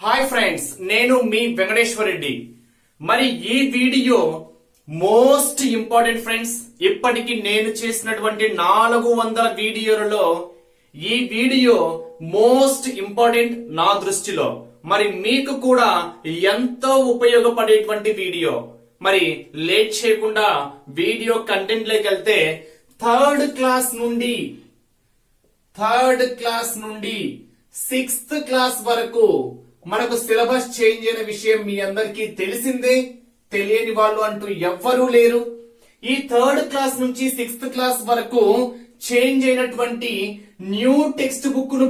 Hi friends, నేను మీ వెంకటేశ్వర రెడ్డి. మరి ఈ వీడియో మోస్ట్ ఇంపార్టెంట్ ఫ్రెండ్స్. ఇప్పటికి నేను చేసినటువంటి 400 వీడియోలలో ఈ వీడియో మోస్ట్ ఇంపార్టెంట్ నా దృష్టిలో. మరి మీకు కూడా ఎంతో ఉపయోగపడేటువంటి వీడియో. మరి లేట్ చేయకుండా వీడియో కంటెంట్ లోకి వెళ్తే థర్డ్ క్లాస్ నుండి 6th క్లాస్ వరకు మనకు సిలబస్ చేంజ్ అయిన విషయం మీ అందరికీ తెలిసిందే. తెలియని వాళ్ళు అంటూ ఎవ్వరూ లేరు. ఈ థర్డ్ క్లాస్ నుంచి 6th క్లాస్ వరకు చేంజ్ అయినటువంటి న్యూ టెక్స్ట్ బుక్ ను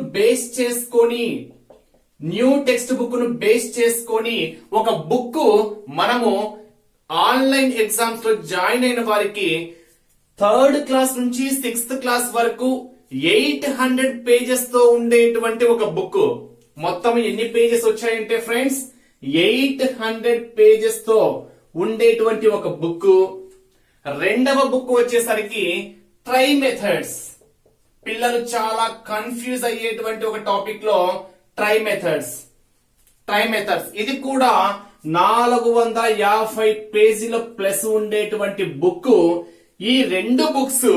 బేస్ చేసుకొని ఒక బుక్ మనము ఆన్లైన్ ఎగ్జామ్స్ లో జాయిన్ అయిన వారికి థర్డ్ క్లాస్ నుంచి 6th క్లాస్ వరకు 800 పేజెస్ తో ఉండేటువంటి ఒక బుక్. మొత్తం ఎన్ని పేజెస్ వచ్చాయంటే ఫ్రెండ్స్ 800 పేజెస్ తో ఉండేటువంటి ఒక బుక్. రెండవ బుక్ వచ్చేసరికి ట్రై మెథడ్స్. పిల్లలు చాలా కన్ఫ్యూజ్ అయ్యేటువంటి ఒక టాపిక్ లో ట్రై మెథడ్స్. ఇది కూడా 450 పేజీల ప్లస్ ఉండేటువంటి బుక్. ఈ రెండు బుక్స్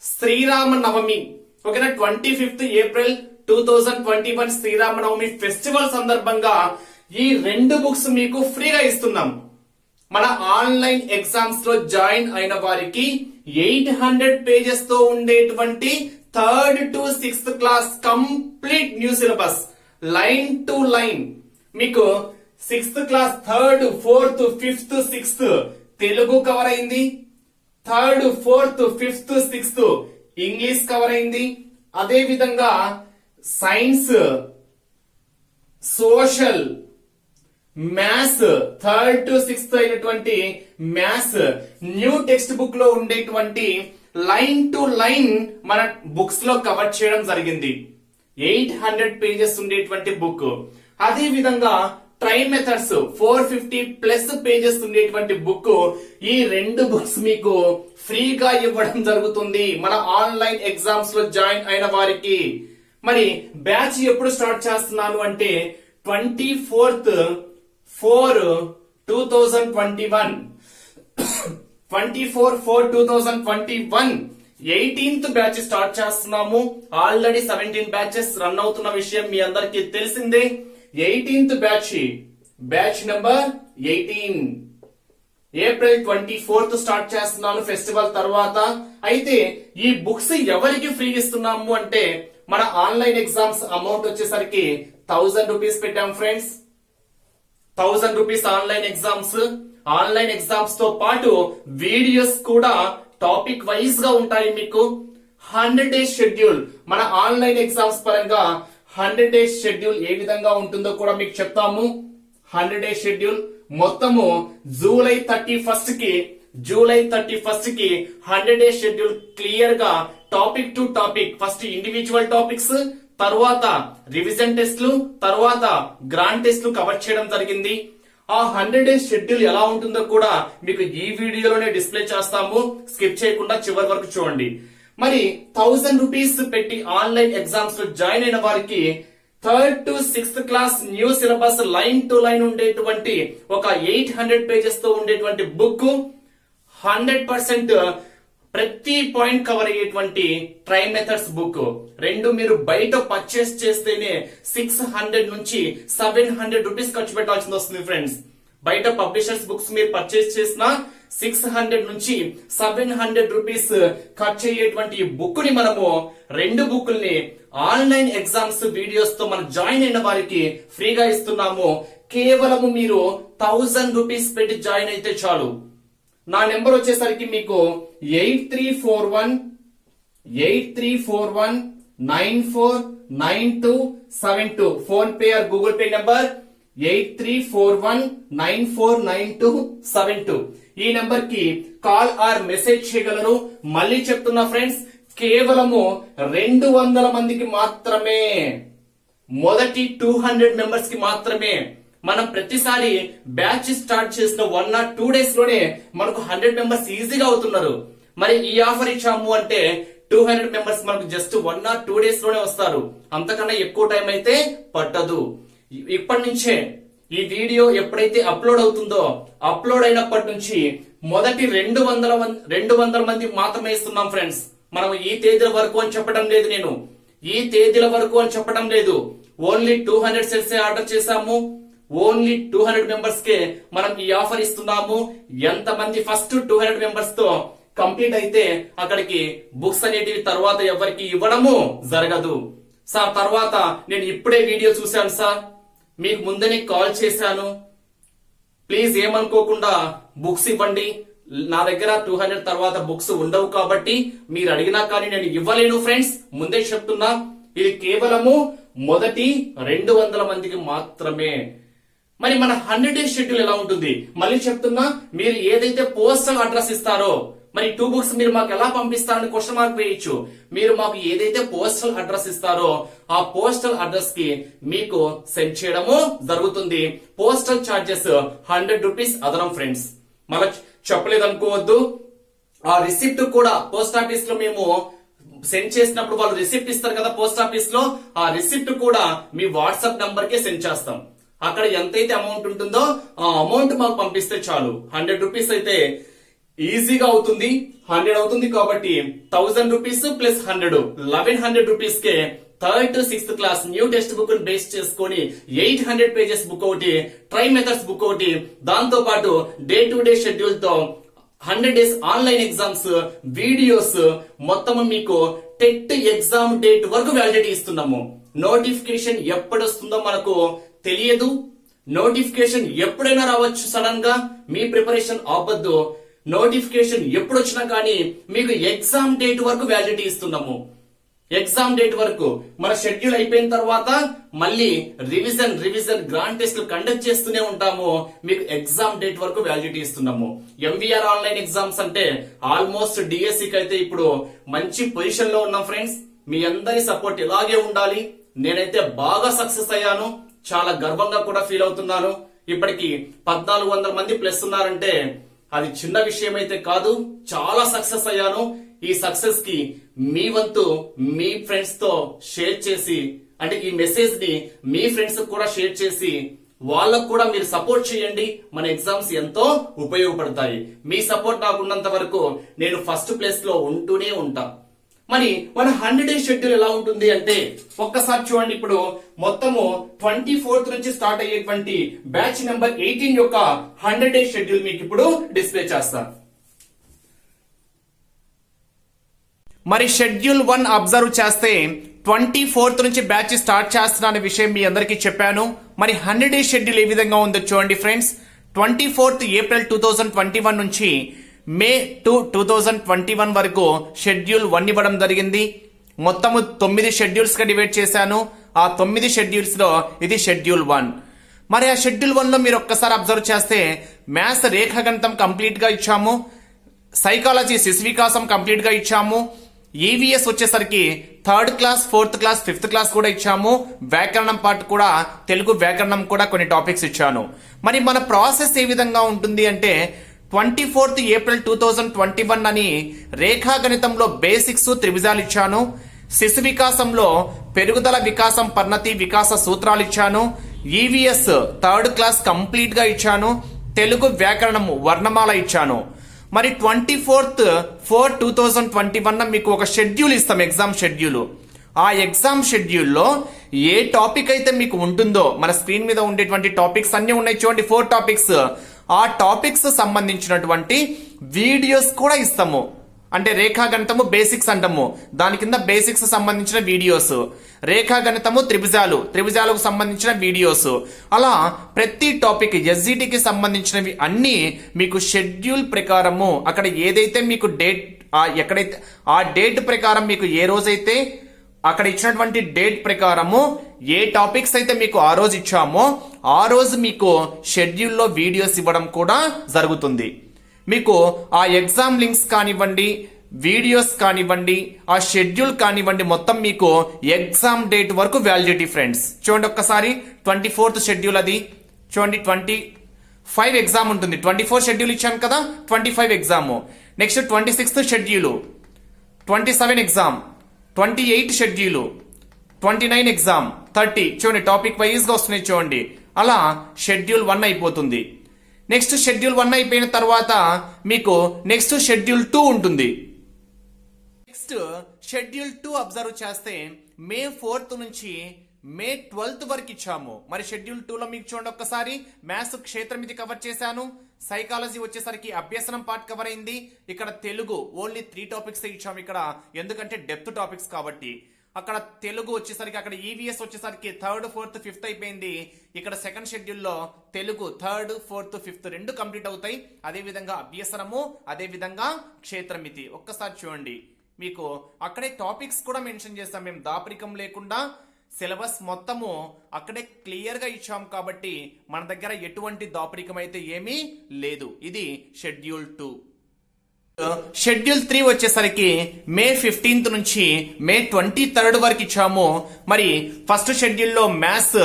శ్రీరామనవమి, ఓకేనా, 25th ఏప్రిల్ 2021 శ్రీరామనవమి ఫెస్టివల్ సందర్భంగా ఈ రెండు బుక్స్ మీకు ఫ్రీగా ఇస్తున్నాం. మన ఆన్లైన్ ఎగ్జామ్స్ లో జాయిన్ అయిన వారికి 800 పేజెస్ తో ఉండేటువంటి 3rd to 6th class complete new syllabus line to line. మీకు 6th class 3rd, 4th, 5th, 6th Telugu cover అయింది. 3rd, 4th, 5th, 6th English cover అయింది. అదే విధంగా science, social, maths 3rd to 6th అయినటువంటి మ్యాథ్స్ న్యూ టెక్స్ట్ బుక్ లో ఉండేటువంటి line to line మన books లో కవర్ చేయడం జరిగింది. 800 పేజెస్ ఉండేటువంటి బుక్. అదే విధంగా ట్రై మెథడ్స్ 450 ప్లస్ పేజెస్ ఉండేటువంటి బుక్. ఈ రెండు బుక్స్ మీకు ఫ్రీగా ఇవ్వడం జరుగుతుంది మన ఆన్లైన్ ఎగ్జామ్స్ లో జాయిన్ అయిన వారికి. మరి బ్యాచ్ ఎప్పుడు స్టార్ట్ చేస్తున్నాను అంటే 24th 4 2021 18th బ్యాచ్ స్టార్ట్ చేస్తున్నాము. ఆల్రెడీ 17 బ్యాచెస్ రన్ అవుతున్న విషయం మీ అందరికీ తెలిసిందే. 18th batch number 18 April 24th start చేస్తున్నాను ఫెస్టివల్ తర్వాత. అయితే ఈ బుక్స్ ఎవరికి ఫ్రీ ఇస్తున్నాము అంటే మన ఆన్లైన్ ఎగ్జామ్స్ అమౌంట్ వచ్చేసరికి 1000 రూపీస్ పెట్టాం ఫ్రెండ్స్. 1000 రూపీస్ ఆన్లైన్ ఎగ్జామ్స్ తో పాటు వీడియోస్ కూడా టాపిక్ వైజ్ గా ఉంటాయి. మీకు 100 days షెడ్యూల్, మన ఆన్లైన్ ఎగ్జామ్స్ పరంగా 100 days షెడ్యూల్ ఏ విధంగా ఉంటుందో కూడా మీకు చెప్తాము. 100 days షెడ్యూల్ మొత్తము జూలై 31st కి 100 days షెడ్యూల్ క్లియర్ గా topic to topic, first individual topics, తర్వాత రివిజన్ టెస్ట్లు, తర్వాత గ్రాండ్ టెస్ట్లు కవర్ చేయడం జరిగింది. ఆ 100 days షెడ్యూల్ ఎలా ఉంటుందో కూడా మీకు ఈ వీడియోలోనే డిస్ప్లే చేస్తాము. స్కిప్ చేయకుండా చివరి వరకు చూడండి. మరి 1000 రూపీస్ పెట్టి ఆన్లైన్ ఎగ్జామ్స్ లో జాయిన్ అయిన వారికి 3rd to 6th class new syllabus line to line ఉండేటువంటి ఒక 800 పేజెస్ తో ఉండేటువంటి బుక్, 100% ప్రతి పాయింట్ కవర్ అయ్యేటువంటి ట్రై మెథడ్స్ బుక్. రెండు మీరు బయట పర్చేస్ చేస్తేనే 600 నుంచి 700 రూపీస్ ఖర్చు పెట్టాల్సి వస్తుంది ఫ్రెండ్స్. బయట పబ్లిషర్స్ బుక్స్ మీరు పర్చేస్ చేసిన 600 నుంచి 700 రూపీస్ ఖర్చు అయ్యేటువంటి ఈ బుక్ ని మనము రెండు బుక్ల్ని ఆన్లైన్ ఎగ్జామ్స్ వీడియోస్ తో మనం జాయిన్ అయిన వారికి ఫ్రీగా ఇస్తున్నాము. కేవలము మీరు 1000 రూపీస్ పెట్టి జాయిన్ అయితే చాలు. నా నెంబర్ వచ్చేసరికి మీకు 8341949272 phone pay are Google pay number 8341949272. ఈ నెంబర్ కి కాల్ ఆర్ మెసేజ్ చేయగలరు. మళ్ళీ చెప్తున్నా ఫ్రెండ్స్, కేవలము 200 మందికి మాత్రమే, మొదటి 200 మెంబర్స్ కి మాత్రమే. మనం ప్రతిసారి బ్యాచ్ స్టార్ట్ చేసిన 1 or 2 days లోనే మనకు 100 మెంబర్స్ ఈజీగా అవుతున్నారు. మరి ఈ ఆఫర్ ఇచ్చాము అంటే 200 మెంబర్స్ మనకు జస్ట్ 1 or 2 days లోనే వస్తారు. అంతకన్నా ఎక్కువ టైం అయితే పట్టదు. ఇప్పటి నుంచే ఈ వీడియో ఎప్పుడైతే అప్లోడ్ అవుతుందో అప్లోడ్ అయినప్పటి నుంచి మొదటి 200 మంది మాత్రమే ఇస్తున్నాం ఫ్రెండ్స్. మనం ఈ తేదీల వరకు అని చెప్పడం లేదు, నేను ఈ తేదీల వరకు అని చెప్పడం లేదు. ఓన్లీ 200 సెట్స్ ఆర్డర్ చేశాము. ఓన్లీ 200 మెంబర్స్ కే మనం ఈ ఆఫర్ ఇస్తున్నాము. ఎంతమంది ఫస్ట్ 200 మెంబర్స్ తో కంప్లీట్ అయితే అక్కడికి బుక్స్ అనేటివి తర్వాత ఎవరికి ఇవ్వడము జరగదు. సార్ తర్వాత నేను ఇప్పుడే వీడియో చూశాను సార్, మీకు ముందనే కాల్ చేశాను, ప్లీజ్ ఏమనుకోకుండా బుక్స్ ఇవ్వండి. నా దగ్గర 200 తర్వాత బుక్స్ ఉండవు కాబట్టి మీరు అడిగినా కానీ నేను ఇవ్వలేను ఫ్రెండ్స్, ముందే చెప్తున్నా. ఇది కేవలము మొదటి 200 మందికి మాత్రమే. మరి మన 100 డేస్ షెడ్యూల్ ఎలా ఉంటుంది మళ్ళీ చెప్తున్నా. మీరు ఏదైతే పోస్టల్ అడ్రస్ ఇస్తారో, మరి 2 బుక్స్ మీరు మాకు ఎలా పంపిస్తారని క్వశ్చన్ మార్క్ వేయచ్చు. మీరు మాకు ఏదైతే పోస్టల్ అడ్రస్ ఇస్తారో ఆ పోస్టల్ అడ్రస్ కి మీకు సెండ్ చేయడము జరుగుతుంది. పోస్టల్ చార్జెస్ 100 రూపీస్ అదనం ఫ్రెండ్స్. మళ్ళీ చెప్పలేదు అనుకోవద్దు. ఆ రిసిప్ట్ కూడా పోస్ట్ ఆఫీస్ లో మేము సెండ్ చేసినప్పుడు వాళ్ళు రిసిప్ట్ ఇస్తారు కదా పోస్ట్ ఆఫీస్ లో, ఆ రిసిప్ట్ కూడా మీ వాట్సాప్ నంబర్ కే సెండ్ చేస్తాం. అక్కడ ఎంతైతే అమౌంట్ ఉంటుందో ఆ అమౌంట్ మాకు పంపిస్తే చాలు. 100 రూపీస్ అయితే ఈజీగా అవుతుంది. 100 అవుతుంది కాబట్టి 1000 rupees plus 100 1100 rupees K 3rd to 6th class new text book base చేసుకొని 800 పేజెస్ బుక్ ఒకటి, ట్రై మెథడ్స్ బుక్ ఒకటి, దాంతో పాటు డే టు డే షెడ్యూల్ తో 100 డేస్ ఆన్లైన్ ఎగ్జామ్స్ వీడియోస్ మొత్తం మీకు టెట్ ఎగ్జామ్ డేట్ వరకు వ్యాలిడిటీ ఇస్తున్నాము. నోటిఫికేషన్ ఎప్పుడు వస్తుందో మనకు తెలియదు. నోటిఫికేషన్ ఎప్పుడైనా రావచ్చు సడన్ గా, మీ ప్రిపరేషన్ ఆపద్దు. నోటిఫికేషన్ ఎప్పుడు వచ్చినా కానీ మీకు ఎగ్జామ్ డేట్ వరకు వ్యాలిడిటీ ఇస్తున్నాము. ఎగ్జామ్ డేట్ వరకు మన షెడ్యూల్ అయిపోయిన తర్వాత మళ్ళీ రివిజన్ గ్రాండ్ టెస్ట్లు కండక్ట్ చేస్తూనే ఉంటాము. మీకు ఎగ్జామ్ డేట్ వరకు వ్యాలిడిటీ ఇస్తున్నాము. ఎంవీఆర్ ఆన్లైన్ ఎగ్జామ్స్ అంటే ఆల్మోస్ట్ డిఎస్సికి అయితే ఇప్పుడు మంచి పొజిషన్ లో ఉన్నాం ఫ్రెండ్స్. మీ అందరి సపోర్ట్ ఇలాగే ఉండాలి. నేనైతే బాగా సక్సెస్ అయ్యాను, చాలా గర్వంగా కూడా ఫీల్ అవుతున్నాను. ఇప్పటికి 1400 మంది ప్లస్ ఉన్నారంటే అది చిన్న విషయం అయితే కాదు. చాలా సక్సెస్ అయ్యాను. ఈ సక్సెస్ కి మీ వంతు మీ ఫ్రెండ్స్ తో షేర్ చేసి, అంటే ఈ మెసేజ్ ని మీ ఫ్రెండ్స్ కూడా షేర్ చేసి వాళ్ళకు కూడా మీరు సపోర్ట్ చేయండి. మన ఎగ్జామ్స్ ఎంతో ఉపయోగపడతాయి. మీ సపోర్ట్ నాకు ఉన్నంత వరకు నేను ఫస్ట్ ప్లేస్ లో ఉంటూనే ఉంటా. మరి మన 100 డేస్ షెడ్యూల్ ఎలా ఉంటుంది అంటే ఒక్కసారి చూడండి. ఇప్పుడు మొత్తము 24th నుంచి స్టార్ట్ అయ్యేటువంటి బ్యాచ్ నెంబర్ 18 యొక్క 100 డేస్ షెడ్యూల్ మీకు ఇప్పుడు డిస్ప్లే చేస్తాను. మరి షెడ్యూల్ 1 అబ్జర్వ్ చేస్తే 24th నుంచి బ్యాచ్ స్టార్ట్ చేస్తున్నా అనే విషయం మీ అందరికీ చెప్పాను. మరి 100 డేస్ షెడ్యూల్ ఏ విధంగా ఉందో చూడండి ఫ్రెండ్స్. 24th ఏప్రిల్ 2021 నుంచి మే 2 2021 వరకు షెడ్యూల్ 1 ఇవ్వడం జరిగింది. మొత్తము 9 షెడ్యూల్స్ గా డివైడ్ చేశాను. ఆ 9 షెడ్యూల్స్ లో ఇది షెడ్యూల్ 1. మరి ఆ షెడ్యూల్ 1 లో మీరు ఒక్కసారి అబ్జర్వ్ చేస్తే మ్యాథ్స్ రేఖాగణితం కంప్లీట్ గా ఇచ్చాము, సైకాలజీ శిశువికాసం కంప్లీట్ గా ఇచ్చాము, ఈవీఎస్ వచ్చేసరికి 3rd class 4th class 5th class కూడా ఇచ్చాము, వ్యాకరణం పార్ట్ కూడా తెలుగు వ్యాకరణం కూడా కొన్ని టాపిక్స్ ఇచ్చాను. మరి మన ప్రాసెస్ ఏ విధంగా ఉంటుంది అంటే 24th ఏప్రిల్ 2021 అని రేఖాగణితంలో బేసిక్స్ త్రిభుజాలు ఇచ్చాను, శిశు వికాసంలో పెరుగుదల వికాసం పన్నతి వికాస సూత్రాలు ఇచ్చాను, ఈవీఎస్ 3rd క్లాస్ కంప్లీట్ గా ఇచ్చాను, తెలుగు వ్యాకరణం వర్ణమాల ఇచ్చాను. మరి 24/4/2021 మీకు ఒక షెడ్యూల్ ఇస్తాం, ఎగ్జామ్ షెడ్యూల్. ఆ ఎగ్జామ్ షెడ్యూల్లో ఏ టాపిక్ అయితే మీకు ఉంటుందో, మన స్క్రీన్ మీద ఉండేటువంటి టాపిక్స్ అన్ని ఉన్నాయి చూడండి, 4 టాపిక్స్. ఆ టాపిక్స్ సంబంధించినటువంటి వీడియోస్ కూడా ఇస్తాము. అంటే రేఖాగణితము బేసిక్స్ అంటాము, దాని కింద బేసిక్స్ సంబంధించిన వీడియోస్, రేఖాగణితము త్రిభుజాలకు సంబంధించిన వీడియోస్, అలా ప్రతి టాపిక్ ఎస్జిటికి సంబంధించినవి అన్ని మీకు షెడ్యూల్ ప్రకారము అక్కడ ఏదైతే మీకు డేట్ ఎక్కడైతే ఆ డేట్ ప్రకారం మీకు ఏ రోజైతే అక్కడ ఇచ్చినటువంటి డేట్ ప్రకారము ఏ టాపిక్స్ అయితే మీకు ఆ రోజు ఇచ్చామో ఆ రోజు మీకు షెడ్యూల్లో వీడియోస్ ఇవ్వడం కూడా జరుగుతుంది. మీకు ఆ ఎగ్జామ్ లింక్స్ కానివ్వండి, వీడియోస్ కానివ్వండి, ఆ షెడ్యూల్ కానివ్వండి, మొత్తం మీకు ఎగ్జామ్ డేట్ వరకు వ్యాలిడిటీ ఫ్రెండ్స్. చూడండి ఒక్కసారి 24th షెడ్యూల్ అది చూడండి. 25 ఎగ్జామ్ ఉంటుంది. 24 షెడ్యూల్ ఇచ్చాను కదా, 25 exam. Next 26th schedule, 27 exam, 28 schedule, 29 exam, 30 చూడండి టాపిక్ వైజ్ గా వస్తున్నాయి చూడండి. అలా షెడ్యూల్ 1 అయిపోతుంది. నెక్స్ట్ షెడ్యూల్ 1 అయిపోయిన తర్వాత మీకు నెక్స్ట్ షెడ్యూల్ 2 ఉంటుంది. నెక్స్ట్ షెడ్యూల్ 2 అబ్జర్వ్ చేస్తే మే 4th నుంచి మే 12th వరకు ఇచ్చాము. మరి షెడ్యూల్ 2 లో మీకు చూడండి ఒక్కసారి మ్యాథ్స్ క్షేత్రమితి కవర్ చేశాను. సైకాలజీ వచ్చేసరికి అభ్యసనం పార్ట్ కవర్ అయింది. ఇక్కడ తెలుగు ఓన్లీ 3 టాపిక్స్ ఇచ్చాము ఇక్కడ, ఎందుకంటే డెప్త్ టాపిక్స్ కాబట్టి. అక్కడ తెలుగు వచ్చేసరికి అక్కడ ఈవీఎస్ వచ్చేసరికి 3rd 4th 5th అయిపోయింది. ఇక్కడ సెకండ్ షెడ్యూల్లో Telugu 3rd 4th 5th 2 complete అవుతాయి. అదే విధంగా అభ్యసనము, అదే విధంగా క్షేత్రమితి. ఒక్కసారి చూడండి, మీకు అక్కడే టాపిక్స్ కూడా మెన్షన్ చేస్తాం మేము, దాపరికం లేకుండా సిలబస్ మొత్తము అక్కడే క్లియర్ గా ఇచ్చాం కాబట్టి మన దగ్గర ఎటువంటి దాపరికం అయితే ఏమీ లేదు. ఇది షెడ్యూల్ 2. షెడ్యూల్ 3 వచ్చేసరికి మే 15th నుంచి మే 23rd వరకు ఇచ్చాము. మరి ఫస్ట్ షెడ్యూల్లో మ్యాథ్స్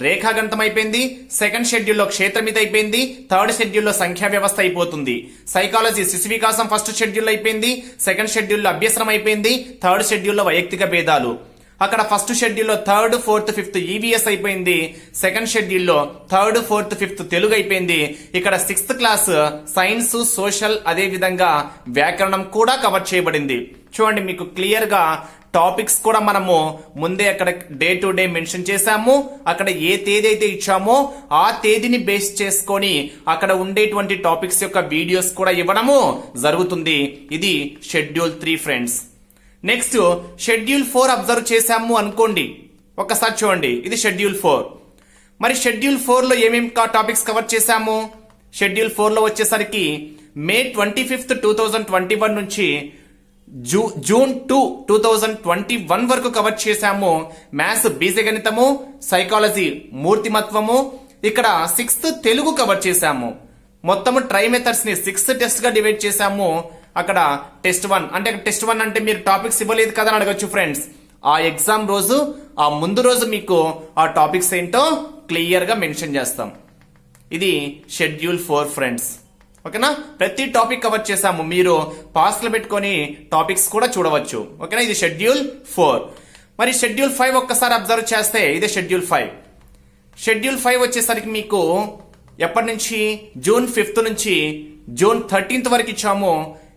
రేఖాగణితం అయిపోయింది, సెకండ్ షెడ్యూల్లో క్షేత్రమితి అయిపోయింది, థర్డ్ షెడ్యూల్లో సంఖ్యా వ్యవస్థ అయిపోతుంది. సైకాలజీ శిశు వికాసం ఫస్ట్ షెడ్యూల్ అయిపోయింది, సెకండ్ షెడ్యూల్లో అభ్యసనం అయిపోయింది, థర్డ్ షెడ్యూల్లో వైయక్తిక భేదాలు. అక్కడ ఫస్ట్ షెడ్యూల్లో 3rd 4th 5th ఈవీఎస్ అయిపోయింది, సెకండ్ షెడ్యూల్లో 3rd 4th 5th తెలుగు అయిపోయింది. ఇక్కడ 6th క్లాస్ సైన్స్, సోషల్, అదే విధంగా వ్యాకరణం కూడా కవర్ చేయబడింది. చూడండి, మీకు క్లియర్ గా టాపిక్స్ కూడా మనము ముందే అక్కడ డే టు డే మెన్షన్ చేశాము. అక్కడ ఏ తేదీ అయితే ఇచ్చామో ఆ తేదీని బేస్ చేసుకొని అక్కడ ఉండేటువంటి టాపిక్స్ యొక్క వీడియోస్ కూడా ఇవ్వడము జరుగుతుంది. ఇది schedule 3 friends. Next schedule 4 observe చేశాము అనుకోండి, ఒక్కసారి చూడండి, ఇది షెడ్యూల్ 4. మరి షెడ్యూల్ 4 లో ఏమేమి టాపిక్స్ కవర్ చేశాము? షెడ్యూల్ 4 లో వచ్చేసరికి మే 25th 2021 నుంచి జూన్ 2 2021 వరకు కవర్ చేశాము. మ్యాథ్స్ బీజగణితము, సైకాలజీ మూర్తిమత్వము, ఇక్కడ 6th తెలుగు కవర్ చేశాము. మొత్తము ట్రై మెథడ్స్ ని 6 టెస్ట్ గా డివైడ్ చేశాము. అక్కడ టెస్ట్ 1 అంటే టెస్ట్ 1 అంటే మీరు టాపిక్స్ ఇవ్వలేదు కదా అని అడగచ్చు ఫ్రెండ్స్. ఆ ఎగ్జామ్ రోజు, ఆ ముందు రోజు మీకు ఆ టాపిక్స్ ఏంటో క్లియర్ గా మెన్షన్ చేస్తాం. ఇది షెడ్యూల్ 4 ఫ్రెండ్స్. ఓకేనా, ప్రతి టాపిక్ కవర్ చేశాము. మీరు పాస్ లో పెట్టుకొని టాపిక్స్ కూడా చూడవచ్చు. ఓకేనా, ఇది షెడ్యూల్ 4. మరి షెడ్యూల్ 5 ఒక్కసారి అబ్జర్వ్ చేస్తే ఇదే షెడ్యూల్ 5. షెడ్యూల్ 5 వచ్చేసరికి మీకు ఎప్పటి నుంచి జూన్ 5th నుంచి జూన్ 13th వరకు ఇచ్చాము.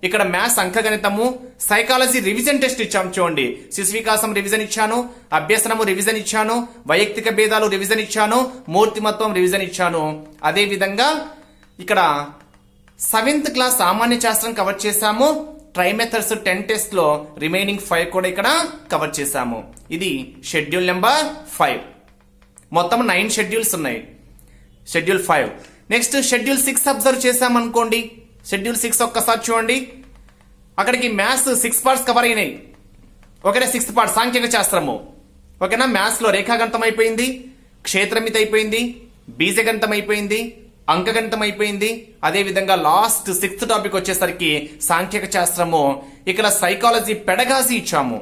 ఇక్కడ మ్యాథ్స్ అంకగణితము, సైకాలజీ రివిజన్ టెస్ట్ ఇచ్చాము. చూడండి, శిశు వికాసం రివిజన్ ఇచ్చాను, అభ్యసనము రివిజన్ ఇచ్చాను, వైయక్తిక భేదాలు రివిజన్ ఇచ్చాను, మూర్తిమత్వం రివిజన్ ఇచ్చాను. అదే విధంగా ఇక్కడ 7th క్లాస్ సామాన్య శాస్త్రం కవర్ చేశాము. ట్రై మెథడ్స్ 10 టెస్ట్ లో రిమైనింగ్ 5 కూడా ఇక్కడ కవర్ చేశాము. ఇది షెడ్యూల్ నెంబర్ 5. మొత్తం 9 షెడ్యూల్స్ ఉన్నాయి. షెడ్యూల్ 5. నెక్స్ట్ షెడ్యూల్ 6 అబ్జర్వ్ చేశామనుకోండి. షెడ్యూల్ 6 ఒక్కసారి చూడండి, అక్కడికి మ్యాథ్స్ 6 పార్ట్స్ కవర్ అయినాయి. ఓకేనా, 6th పార్ట్ సాంఖ్యక శాస్త్రము. ఓకేనా, మ్యాథ్స్ లో రేఖాగణితం అయిపోయింది, క్షేత్రమితి అయిపోయింది, బీజగణితం అయిపోయింది, అంకగణితం అయిపోయింది. అదే విధంగా లాస్ట్ 6th టాపిక్ వచ్చేసరికి సాంఖ్యక శాస్త్రము. ఇక్కడ సైకాలజీ పెడగాజీ ఇచ్చాము.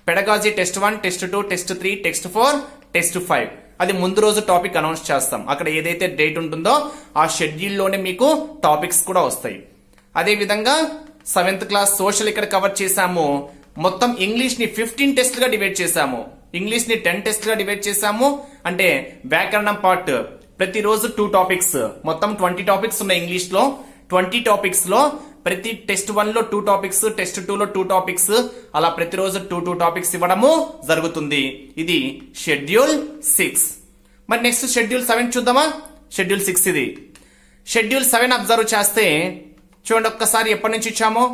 Pedagogy test 1, test 2, test 3, test 4, test 5. అది ముందు రోజు టాపిక్ అనౌన్స్ చేస్తాం. అక్కడ ఏదైతే డేట్ ఉంటుందో ఆ షెడ్యూల్లోనే మీకు టాపిక్స్ కూడా వస్తాయి. అదే విధంగా 7th క్లాస్ సోషల్ ఇక్కడ కవర్ చేశాము. మొత్తం ఇంగ్లీష్ ని 15 టెస్ట్ గా డివైడ్ చేశాము. ఇంగ్లీష్ ని 10 టెస్ట్ గా డివైడ్ చేశాము. అంటే వ్యాకరణం పార్ట్ ప్రతిరోజు 2 టాపిక్స్, మొత్తం 20 టాపిక్స్ ఉన్నాయి ఇంగ్లీష్ లో. 20 టాపిక్స్ లో ప్రతి టెస్ట్ 1 లో 2 టాపిక్స్, టెస్ట్ 2 లో 2 టాపిక్స్, అలా ప్రతిరోజు 2 టాపిక్స్ ఇవ్వడము జరుగుతుంది. ఇది షెడ్యూల్ 6. మరి నెక్స్ట్ షెడ్యూల్ 7 చూద్దామా. షెడ్యూల్ 6 ఇది. షెడ్యూల్ 7 అబ్జర్వ్ చేస్తే చూడండి ఒక్కసారి ఎప్పటి నుంచి ఇచ్చామో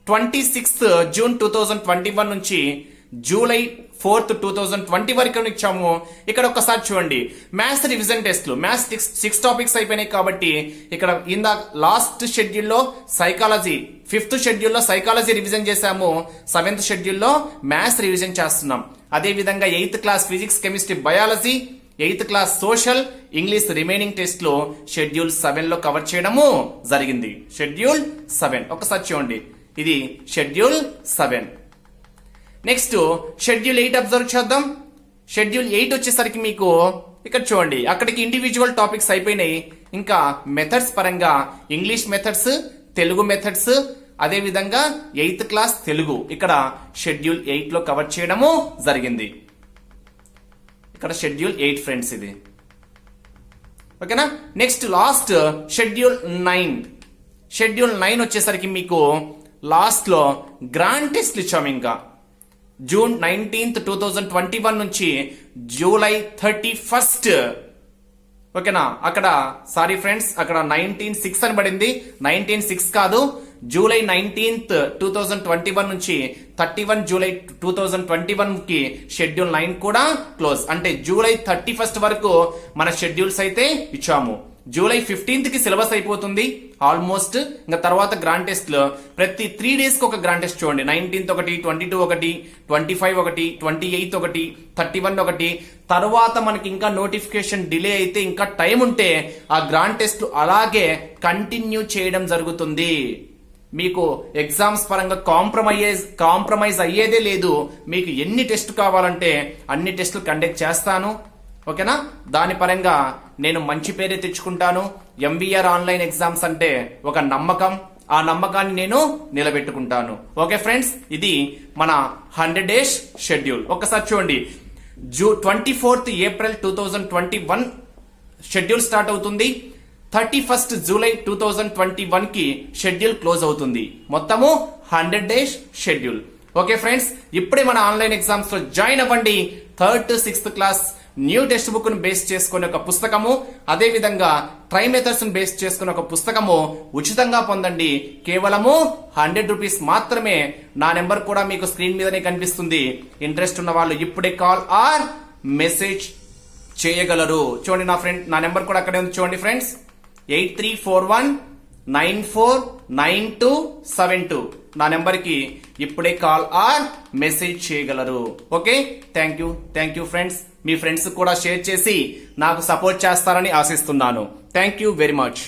26th జూన్ 2021 నుంచి జూలై 4th 2020 వరకు ఇచ్చాము. ఇక్కడ ఒక్కసారి చూడండి, మ్యాథ్స్ రివిజన్ టెస్ట్లు. మ్యాథ్స్ 6 టాపిక్స్ అయిపోయినాయి కాబట్టి ఇక్కడ లాస్ట్ షెడ్యూల్లో సైకాలజీ, 5th షెడ్యూల్లో సైకాలజీ రివిజన్ చేశాము. 7th షెడ్యూల్లో మ్యాథ్స్ రివిజన్ చేస్తున్నాం. అదే విధంగా 8th class physics, chemistry, biology, 8th class social, English remaining test లో షెడ్యూల్ 7 లో కవర్ చేయడము జరిగింది. షెడ్యూల్ 7 ఒకసారి చూడండి, ఇది షెడ్యూల్ 7. నెక్స్ట్ షెడ్యూల్ 8 అబ్జర్వ్ చేద్దాం. షెడ్యూల్ 8 వచ్చేసరికి మీకు ఇక్కడ చూడండి, అక్కడికి ఇండివిజువల్ టాపిక్స్ అయిపోయినాయి. ఇంకా మెథడ్స్ పరంగా ఇంగ్లీష్ మెథడ్స్, తెలుగు మెథడ్స్, అదే విధంగా 8th క్లాస్ తెలుగు ఇక్కడ షెడ్యూల్ 8 లో కవర్ చేయడము జరిగింది. ఇక్కడ షెడ్యూల్ 8 ఫ్రెండ్స్ ఇది. ఓకేనా. Next last schedule 9. షెడ్యూల్ 9 వచ్చేసరికి మీకు లాస్ట్ లో గ్రాండ్ టెస్ట్లు ఇచ్చాము. ఇంకా జూన్ 19th 2021 నుంచి జూలై 31st. ఓకేనా. అక్కడ సారీ ఫ్రెండ్స్, అక్కడ 19/6 అని పడింది. 19/6 కాదు, జూలై 19th 2021 నుంచి 31 జూలై 2021 కి షెడ్యూల్ 9 కూడా క్లోజ్. అంటే జూలై 31st వరకు మన షెడ్యూల్స్ అయితే ఇచ్చాము. జూలై 15th కి సిలబస్ అయిపోతుంది ఆల్మోస్ట్. ఇంకా తర్వాత గ్రాండ్ టెస్ట్ లో ప్రతి 3 days కి ఒక గ్రాండ్ టెస్ట్ చూడండి. 19th ఒకటి, 22 ఒకటి, 25 ఒకటి, 28 ఒకటి, 31 ఒకటి. తర్వాత మనకి ఇంకా నోటిఫికేషన్ డిలే అయితే ఇంకా టైం ఉంటే ఆ గ్రాండ్ టెస్ట్ అలాగే చేయడం జరుగుతుంది. మీకు ఎగ్జామ్స్ పరంగా కాంప్రమైజ్ అయ్యేదే లేదు. మీకు ఎన్ని టెస్ట్ కావాలంటే అన్ని టెస్టులు కండక్ట్ చేస్తాను. ఓకేనా. దాని పరంగా నేను మంచి పేరే తెచ్చుకుంటాను. ఎంబీఆర్ ఆన్లైన్ ఎగ్జామ్స్ అంటే ఒక నమ్మకం. ఆ నమ్మకాన్ని నేను నిలబెట్టుకుంటాను. ఓకే ఫ్రెండ్స్, ఇది మన 100 days షెడ్యూల్. ఒక్కసారి చూడండి. 24th April 2021 షెడ్యూల్ స్టార్ట్ అవుతుంది. 31st July 2021 కి షెడ్యూల్ క్లోజ్ అవుతుంది. మొత్తము 100 days షెడ్యూల్. ఓకే ఫ్రెండ్స్, ఇప్పుడే మన ఆన్లైన్ ఎగ్జామ్స్ లో జాయిన్ అవ్వండి. 3rd to 6th class new text book ను బేస్ చేసుకునే ఒక పుస్తకము, అదే విధంగా ట్రై మెథడ్స్ ను బేస్ చేసుకునే ఒక పుస్తకము ఉచితంగా పొందండి. కేవలము 100 రూపీస్ మాత్రమే. నా నెంబర్ కూడా మీకు స్క్రీన్ మీదనే కనిపిస్తుంది. ఇంట్రెస్ట్ ఉన్న వాళ్ళు ఇప్పుడే కాల్ ఆర్ మెసేజ్ చేయగలరు. చూడండి, నా నెంబర్ కూడా అక్కడే ఉంది. చూడండి ఫ్రెండ్స్, 8341949272. నా నెంబర్ కి ఇప్పుడే కాల్ ఆర్ మెసేజ్ చేయగలరు. Okay, thank you friends. Me friends కూడా షేర్ చేసి నాకు సపోర్ట్ చేస్తారని ఆశిస్తున్నాను. Thank you very much.